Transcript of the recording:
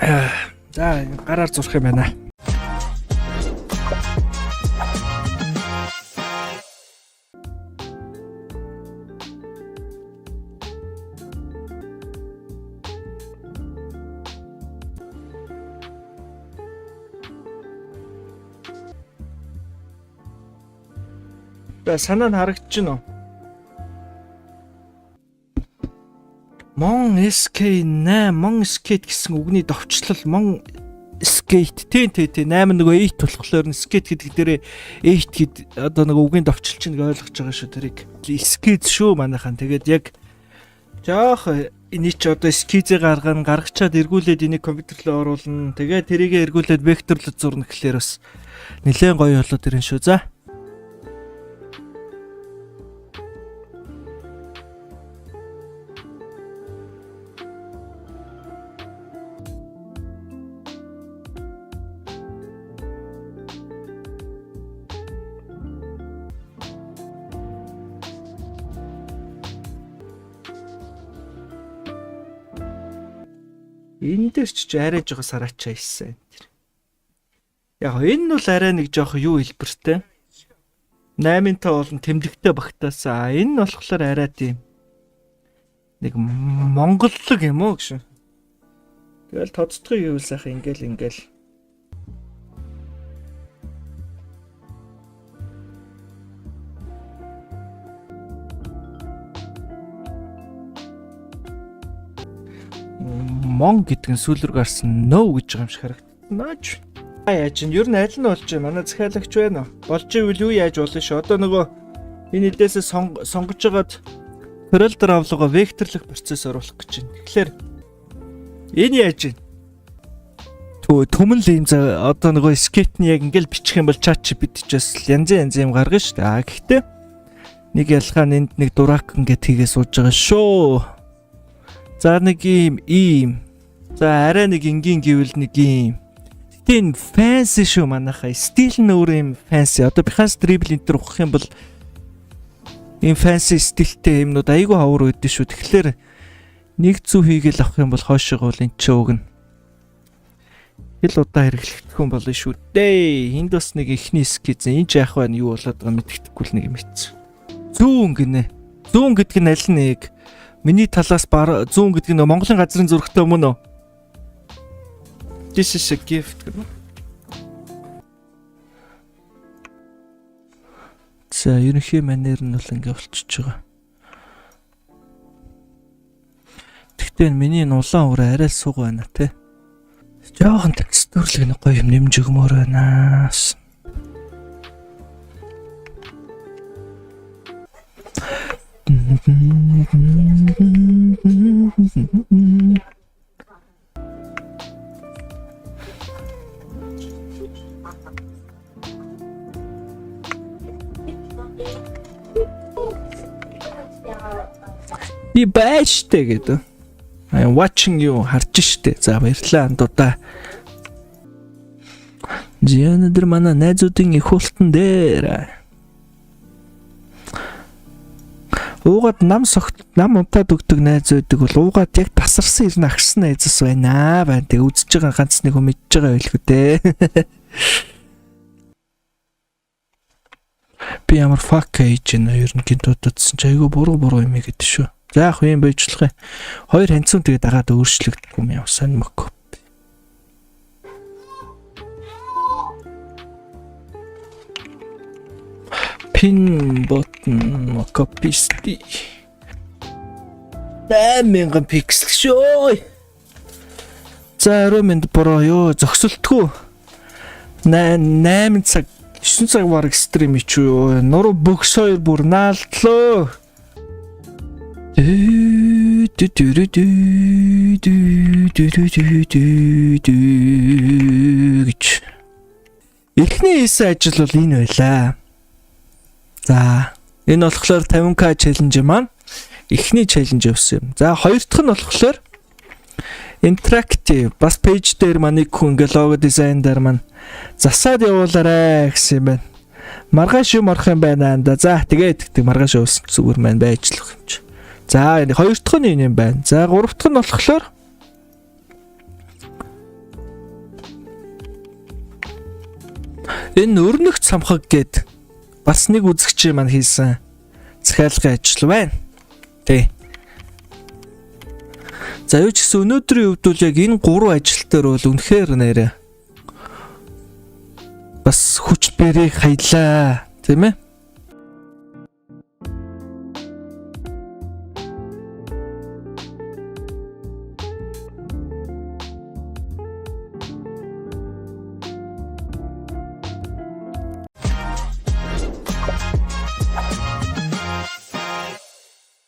За гараар зурх юм байна. Санаа нь харагдаж байна уу? Mon SK8 Mon Skate гэсэн үгний довчлол Mon Skate тий 8 нөгөө 8 болохоор нь skate гэдэг дээрээ 8 гэд одоо нөгөө үгийн довчлол чинь ойлгож байгаа шүү тэрийг. Skate шүү манайхан. Тэгээд яг жоох энийг ч одоо скизээ гаргачаад эргүүлээд энийг компьютер руу оруулна. Тэгээд тэрийгэ эргүүлээд векторлож зурна гэхлээр бас нэлээд гоё болоод ирэн шүү. За. Энэ дээр ч арай жоо сараачаа ийсэн. Яг энэ нь бол арай нэг жоох юу хэлбэртэй. 8-тай болон тэмдэгтэй багтаасаа. Энэ нь болохоор арай тийм нэг монголлог юм уу гэж. Тэгэл тоцдгоо юу сайхан ингээл. Мон гэдэг нь сүүл рүү гарсан no гэж байгаа юм шиг харагдана ч. Яаж чинь ер нь аль нь болж байна? Манай захиалагч байна уу? Болж ивэл юу яаж болно ш? Одоо нөгөө энэ эдээсээ сонгож байгаад параллел авлага векторлох процесс оруулах гэж байна. Тэгэхээр энэ яаж байна? Түмэн л юм за одоо нөгөө скетний яг ингээл бичих юм бол чат GPT ч бас янз юм гаргана ш. Гэхдээ нэг ялгаа нь энд нэг дурак ингээд хийгээ сууж байгаа шүү. За нэг ийм. За арай нэг энгийн гэвэл нэг ийм. Гэтэ энэ fancy шүү манайхаа. Стил нь өөр юм fancy. Одоо Behance Dribble энэ төр ухах юм бол ийм fancy стилтэй юмнууд айгүй хавар үүдэн шүү. Тэгэхээр нэг зүг хийгээл авах юм бол хоошоогоо энэ ч өгнө. Хэл удаа хэрэглэх хүн болно шүү дээ. Энд бас нэг ихний скиз. Энд ч яах вэ? Юу болоод байгаа мэддэхгүй л нэг юм ийц. Зүүн гинэ. Зүүн гэдэг нь аль нэг миний талаас зүүн гэдэг нь Монголын газрын зурагтай мөн үү? This is a gift. За ерөнхий манер нь бол ингэ болчихж байгаа. Тэгтээ миний улаан ураа арай суг байна те. Жохон текстурлэг нэг гоё юм нэмж өгмөр байна. Би байштай гэдэг. I'm watching you харж штэ. За баярлалаа андуудаа. Өнөөдөр манай найзуудын их хултан дээр уугаад нам унтаад өгдөг найз байдаг бол уугаад яг тасарсан ирнэ агшсан найзас байна. Тэг үзэж байгаа ганц нэг хүн мэдж байгаа байлгүй дээ. Би ямар fuck age нэ ерөнхийд дуудсан чи айгүй буруу юм гэдэг шүү. За яг юм бойжлох юм. Хоёр ханцун тэгээ дагаад өөрчлөгдөхгүй юм явсан мөг. Pin button copy-sti. 8000 пиксел шүү. За 2000 бороо ёо зөксөлтгүү. 8 цаг 9 цаг баг стрим ичүү. Нуруу бөхс хоёр бүр наалтлоо. Эхний хийсэн ажил бол энэ байлаа. За энэ болохоор 50k challenge маань эхний challenge явсан юм. За хоёр дахь нь болохоор interactive бас page дээр маань нэг хүн ингээ лого дизайн дээр маань засаад явуулаарай гэсэн юм байна. Маргааш юм орох юм байна да. За тэгээд маргааш явуулсан зүгээр маань байжлах юм чи. За энэ хоёр дахь нь юм байна. За гурав дахь нь болохоор Энэ өрнөх цамхаг гээд бас нэг үзэгч маань хийсэн захиалгын ажил байна. Тэ. За юу ч гэсэн өнөөдрийн хувьд бол яг энэ гурван ажил дээр бол үнэхээр нэрэ бас хүч бэрийг хаялаа, тийм ээ?